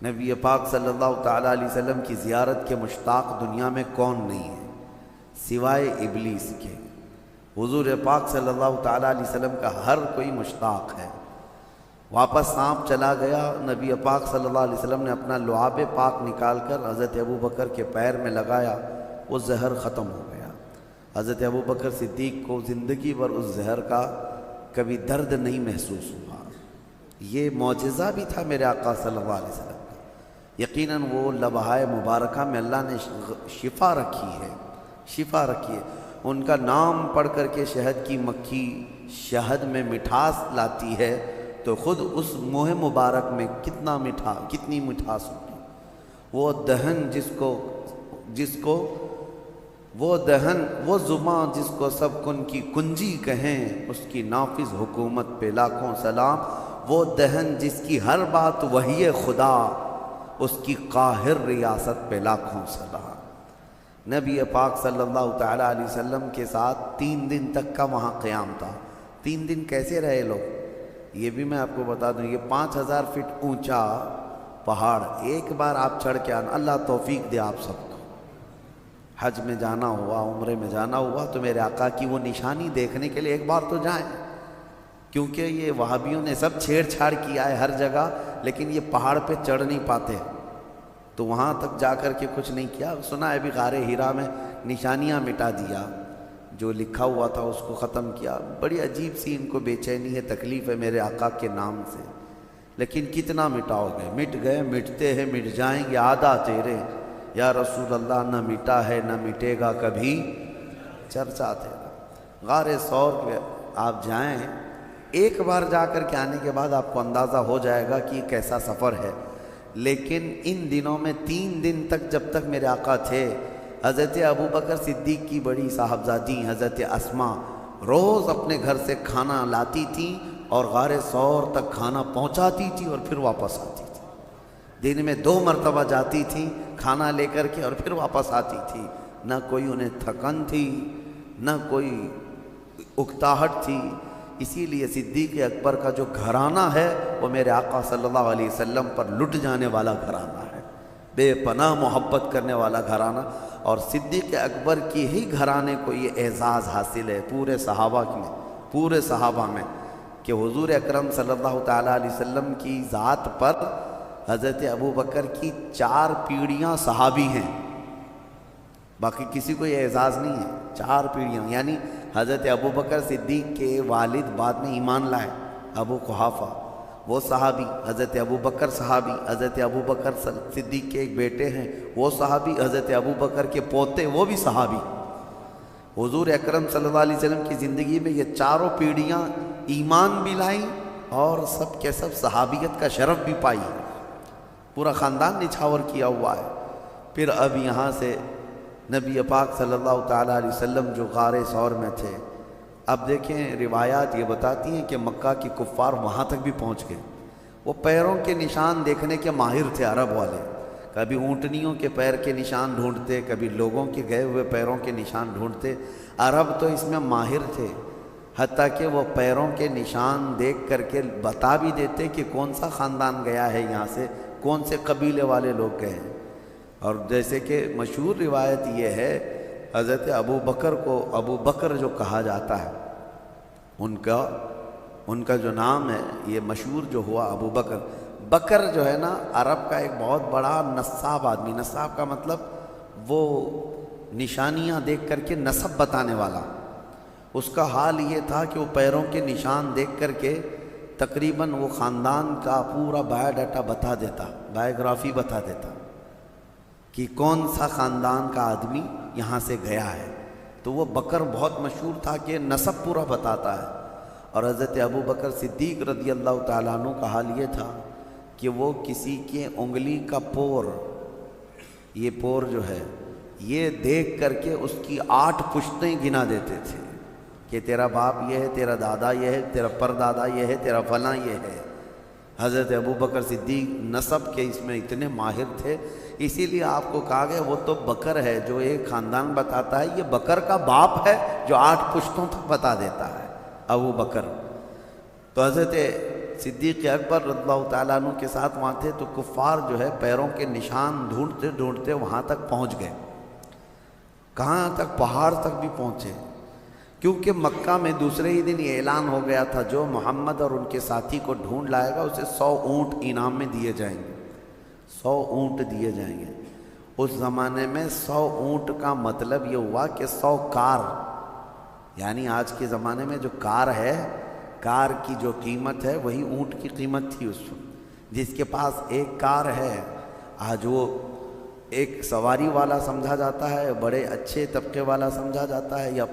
نبی پاک صلی اللہ تعالیٰ علیہ وسلم کی زیارت کے مشتاق دنیا میں کون نہیں ہے سوائے ابلیس کے؟ حضور پاک صلی اللہ تعالیٰ علیہ وسلم کا ہر کوئی مشتاق ہے۔ واپس سانپ چلا گیا، نبی پاک صلی اللہ علیہ وسلم نے اپنا لعاب پاک نکال کر حضرت ابوبکر کے پیر میں لگایا، وہ زہر ختم ہو گیا۔ حضرت ابوبکر صدیق کو زندگی بھر اس زہر کا کبھی درد نہیں محسوس ہوا۔ یہ معجزہ بھی تھا میرے آقا صلی اللہ علیہ وسلم کا۔ یقیناً وہ لمحہ مبارکہ میں اللہ نے شفا رکھی ہے، شفا رکھی ہے۔ ان کا نام پڑھ کر کے شہد کی مکھی شہد میں مٹھاس لاتی ہے تو خود اس منہ مبارک میں کتنی مٹھاس ہوتی۔ وہ دہن وہ زباں جس کو سب کن کی کنجی کہیں، اس کی نافذ حکومت پہ لاکھوں سلام۔ وہ دہن جس کی ہر بات وحی خدا، اس کی قاہر ریاست پہ لاکھوں سلام۔ نبی پاک صلی اللہ تعالیٰ علیہ وسلم کے ساتھ 3 دن تک کا وہاں قیام تھا۔ 3 دن کیسے رہے لوگ، یہ بھی میں آپ کو بتا دوں۔ یہ 5000 فٹ اونچا پہاڑ، ایک بار آپ چڑھ کے آنا، اللہ توفیق دے آپ سب کو۔ حج میں جانا ہوا، عمرے میں جانا ہوا تو میرے آقا کی وہ نشانی دیکھنے کے لیے ایک بار تو جائیں، کیونکہ یہ وہابیوں نے سب چھیڑ چھاڑ کیا ہے ہر جگہ، لیکن یہ پہاڑ پہ چڑھ نہیں پاتے، تو وہاں تک جا کر کے کچھ نہیں کیا۔ سنا ہے ابھی غار ہیرا میں نشانیاں مٹا دیا، جو لکھا ہوا تھا اس کو ختم کیا۔ بڑی عجیب سی ان کو بے چینی ہے، تکلیف ہے میرے آقا کے نام سے، لیکن کتنا مٹاؤ گے؟ مٹ گئے، مٹتے ہیں، مٹ جائیں گے، آدھا تیرے یا رسول اللہ، نہ مٹا ہے نہ مٹے گا کبھی چرچا تیرا۔ غار ثور پہ آپ جائیں، ایک بار جا کر کے آنے کے بعد آپ کو اندازہ ہو جائے گا کہ یہ کیسا سفر ہے۔ لیکن ان دنوں میں 3 دن تک جب تک میرے آقا تھے، حضرت ابوبکر صدیق کی بڑی صاحبزادی حضرت اسماء روز اپنے گھر سے کھانا لاتی تھیں اور غار ثور تک کھانا پہنچاتی تھی اور پھر واپس آتی تھی۔ دن میں 2 مرتبہ جاتی تھیں کھانا لے کر کے اور پھر واپس آتی تھی۔ نہ کوئی انہیں تھکن تھی، نہ کوئی اکتاہٹ تھی۔ اسی لیے صدیق اکبر کا جو گھرانہ ہے وہ میرے آقا صلی اللہ علیہ وسلم پر لٹ جانے والا گھرانہ ہے، بے پناہ محبت کرنے والا گھرانہ۔ اور صدیق اکبر کی ہی گھرانے کو یہ اعزاز حاصل ہے پورے صحابہ میں کہ حضور اکرم صلی اللہ تعالیٰ علیہ وسلم کی ذات پر حضرت ابوبکر کی 4 پیڑھیاں صحابی ہیں، باقی کسی کو یہ اعزاز نہیں ہے۔ 4 پیڑھیاں، یعنی حضرت ابوبکر صدیق کے والد بعد میں ایمان لائے، ابو قحافہ وہ صحابی، حضرت ابوبکر صحابی، حضرت ابوبکر صدیق کے ایک بیٹے ہیں وہ صحابی، حضرت ابوبکر کے پوتے وہ بھی صحابی۔ حضور اکرم صلی اللہ علیہ وسلم کی زندگی میں یہ 4 پیڑھیاں ایمان بھی لائیں اور سب کے سب صحابیت کا شرف بھی پائی، پورا خاندان نچھاور کیا ہوا ہے۔ پھر اب یہاں سے نبی پاک صلی اللہ تعالیٰ علیہ وسلم جو غار ثور میں تھے، اب دیکھیں روایات یہ بتاتی ہیں کہ مکہ کی کفار وہاں تک بھی پہنچ گئے۔ وہ پیروں کے نشان دیکھنے کے ماہر تھے عرب والے، کبھی اونٹنیوں کے پیر کے نشان ڈھونڈتے، کبھی لوگوں کے گئے ہوئے پیروں کے نشان ڈھونڈتے۔ عرب تو اس میں ماہر تھے، حتیٰ کہ وہ پیروں کے نشان دیکھ کر کے بتا بھی دیتے کہ کون سا خاندان گیا ہے یہاں سے، کون سے قبیلے والے لوگ گئے ہیں۔ اور جیسے کہ مشہور روایت یہ ہے، حضرت ابوبکر کو ابو بکر جو کہا جاتا ہے، ان کا جو نام ہے یہ مشہور جو ہوا ابو بکر۔ بکر جو ہے نا عرب کا ایک بہت بڑا نصاب آدمی، نصاب کا مطلب وہ نشانیاں دیکھ کر کے نسب بتانے والا۔ اس کا حال یہ تھا کہ وہ پیروں کے نشان دیکھ کر کے تقریباً وہ خاندان کا پورا بایو ڈاٹا بتا دیتا، بایوگرافی بتا دیتا کہ کون سا خاندان کا آدمی یہاں سے گیا ہے۔ تو وہ بکر بہت مشہور تھا کہ نسب پورا بتاتا ہے۔ اور حضرت ابوبکر صدیق رضی اللہ تعالیٰ عنہ کا حال یہ تھا کہ وہ کسی کے انگلی کا پور، یہ پور جو ہے یہ دیکھ کر کے اس کی 8 پشتیں گنا دیتے تھے کہ تیرا باپ یہ ہے، تیرا دادا یہ ہے، تیرا پردادا یہ ہے، تیرا فلاں یہ ہے۔ حضرت ابوبکر صدیق نسب کے اس میں اتنے ماہر تھے، اسی لیے آپ کو کہا گیا وہ تو بکر ہے جو ایک خاندان بتاتا ہے، یہ بکر کا باپ ہے جو 8 پشتوں تک بتا دیتا ہے، ابو بکر۔ تو حضرت صدیق اکبر رضی اللہ تعالیٰ عنہ کے ساتھ وہاں تھے تو کفار جو ہے پیروں کے نشان ڈھونڈتے ڈھونڈتے وہاں تک پہنچ گئے. کہاں تک؟ پہاڑ تک بھی پہنچے، کیونکہ مکہ میں دوسرے ہی دن یہ اعلان ہو گیا تھا جو محمد اور ان کے ساتھی کو ڈھونڈ لائے گا اسے 100 اونٹ انعام میں دیے جائیں گے. 100 اونٹ دیے جائیں گے. اس زمانے میں 100 اونٹ کا مطلب یہ ہوا کہ 100 کار، یعنی آج کے زمانے میں جو کار ہے، کار کی جو قیمت ہے وہی اونٹ کی قیمت تھی اس وقت. جس کے پاس ایک کار ہے آج وہ ایک سواری والا سمجھا جاتا ہے، بڑے اچھے طبقے والا سمجھا جاتا ہے یا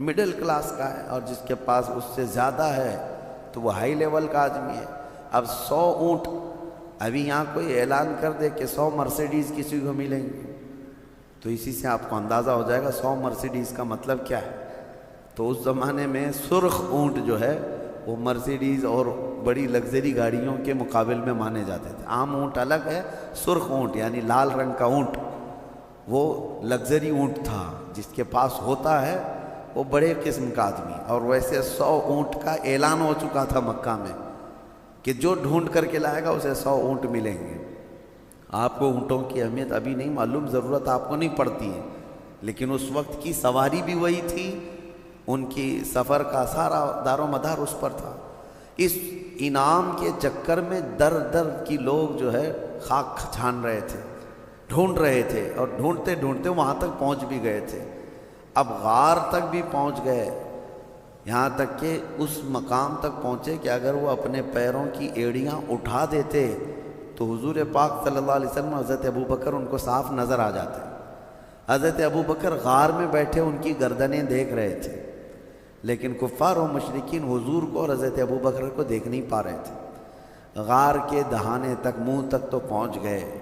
مڈل کلاس کا ہے، اور جس کے پاس اس سے زیادہ ہے تو وہ ہائی لیول کا آدمی ہے. اب 100 اونٹ، ابھی یہاں کوئی اعلان کر دے کہ 100 مرسیڈیز کسی کو ملیں گے تو اسی سے آپ کو اندازہ ہو جائے گا 100 مرسیڈیز کا مطلب کیا ہے. تو اس زمانے میں سرخ اونٹ جو ہے وہ مرسیڈیز اور بڑی لگژری گاڑیوں کے مقابل میں مانے جاتے تھے. عام اونٹ الگ ہے، سرخ اونٹ یعنی لال رنگ کا اونٹ وہ لگژری اونٹ تھا. جس کے پاس ہوتا ہے وہ بڑے قسم کا آدمی. اور ویسے 100 اونٹ کا اعلان ہو چکا تھا مکہ میں کہ جو ڈھونڈ کر کے لائے گا اسے 100 اونٹ ملیں گے. آپ کو اونٹوں کی اہمیت ابھی نہیں معلوم، ضرورت آپ کو نہیں پڑتی ہے، لیکن اس وقت کی سواری بھی وہی تھی، ان کی سفر کا سارا دار و مدار اس پر تھا. اس انعام کے چکر میں در در کی لوگ جو ہے خاک چھان رہے تھے، ڈھونڈ رہے تھے، اور ڈھونڈتے ڈھونڈتے وہاں تک پہنچ بھی گئے تھے. اب غار تک بھی پہنچ گئے، یہاں تک کہ اس مقام تک پہنچے کہ اگر وہ اپنے پیروں کی ایڑیاں اٹھا دیتے تو حضور پاک صلی اللہ علیہ وسلم حضرت ابوبکر ان کو صاف نظر آ جاتے. حضرت ابوبکر غار میں بیٹھے ان کی گردنیں دیکھ رہے تھے، لیکن کفار و مشرکین حضور کو اور حضرت ابوبکر کو دیکھ نہیں پا رہے تھے. غار کے دہانے تک، منہ تک تو پہنچ گئے.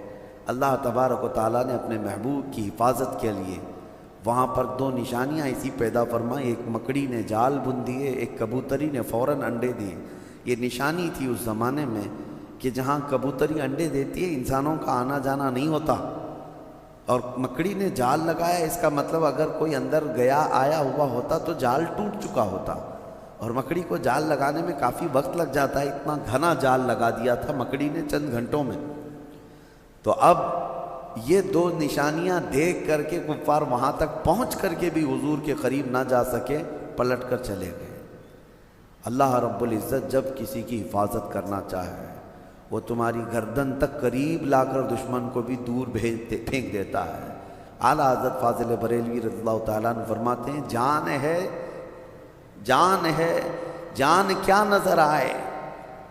اللہ تبارک و تعالیٰ نے اپنے محبوب کی حفاظت کے لیے وہاں پر 2 نشانیاں ایسی پیدا فرمائی. ایک مکڑی نے جال بن دیے، ایک کبوتری نے فوراً انڈے دیے. یہ نشانی تھی اس زمانے میں کہ جہاں کبوتری انڈے دیتی ہے انسانوں کا آنا جانا نہیں ہوتا، اور مکڑی نے جال لگایا، اس کا مطلب اگر کوئی اندر گیا آیا ہوا ہوتا تو جال ٹوٹ چکا ہوتا، اور مکڑی کو جال لگانے میں کافی وقت لگ جاتا ہے. اتنا گھنا جال لگا دیا تھا مکڑی نے چند گھنٹوں میں. تو اب یہ 2 نشانیاں دیکھ کر کے کفار وہاں تک پہنچ کر کے بھی حضور کے قریب نہ جا سکے، پلٹ کر چلے گئے. اللہ رب العزت جب کسی کی حفاظت کرنا چاہے وہ تمہاری گردن تک قریب لا کر دشمن کو بھی دور پھینک دیتا ہے. اعلیٰ حضرت فاضل بریلوی رضی اللہ تعالیٰ عنہ فرماتے ہیں جان ہے، جان ہے، جان کیا نظر آئے.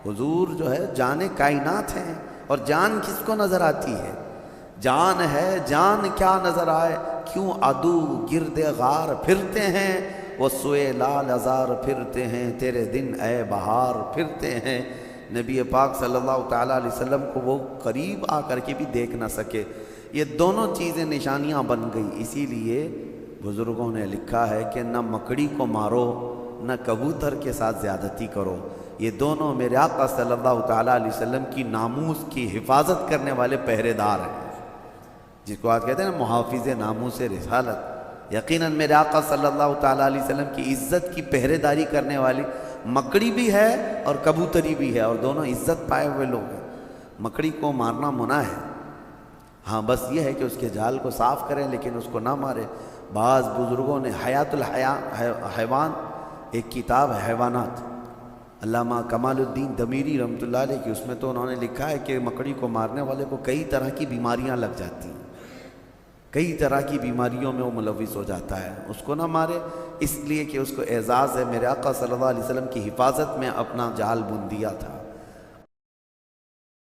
حضور جو ہے جان کائنات ہیں، اور جان کس کو نظر آتی ہے؟ جان ہے، جان کیا نظر آئے. کیوں عدو گرد غار پھرتے ہیں، وہ سوئے لال ازار پھرتے ہیں، تیرے دن اے بہار پھرتے ہیں. نبی پاک صلی اللہ تعالیٰ علیہ وسلم کو وہ قریب آ کر کے بھی دیکھ نہ سکے. یہ دونوں چیزیں نشانیاں بن گئی. اسی لیے بزرگوں نے لکھا ہے کہ نہ مکڑی کو مارو نہ کبوتر کے ساتھ زیادتی کرو. یہ دونوں میرے آقا صلی اللہ تعالیٰ علیہ وسلم کی ناموس کی حفاظت کرنے والے پہرے دار ہیں، جس کو آج کہتے ہیں نا محافظ ناموس رسالت. یقیناً میرے آقا صلی اللہ تعالیٰ علیہ وسلم کی عزت کی پہرے داری کرنے والی مکڑی بھی ہے اور کبوتری بھی ہے، اور دونوں عزت پائے ہوئے لوگ ہیں. مکڑی کو مارنا منع ہے، ہاں بس یہ ہے کہ اس کے جال کو صاف کریں لیکن اس کو نہ مارے. بعض بزرگوں نے حیات الحیوان ایک کتاب ہے حیوانات، علامہ کمال الدین دمیری رحمۃ اللہ علیہ کی، اس میں تو انہوں نے لکھا ہے کہ مکڑی کو مارنے والے کو کئی طرح کی بیماریاں لگ جاتی ہیں، کئی طرح کی بیماریوں میں وہ ملوث ہو جاتا ہے. اس کو نہ مارے اس لیے کہ اس کو اعزاز ہے، میرے آقا صلی اللہ علیہ وسلم کی حفاظت میں اپنا جال بن دیا تھا.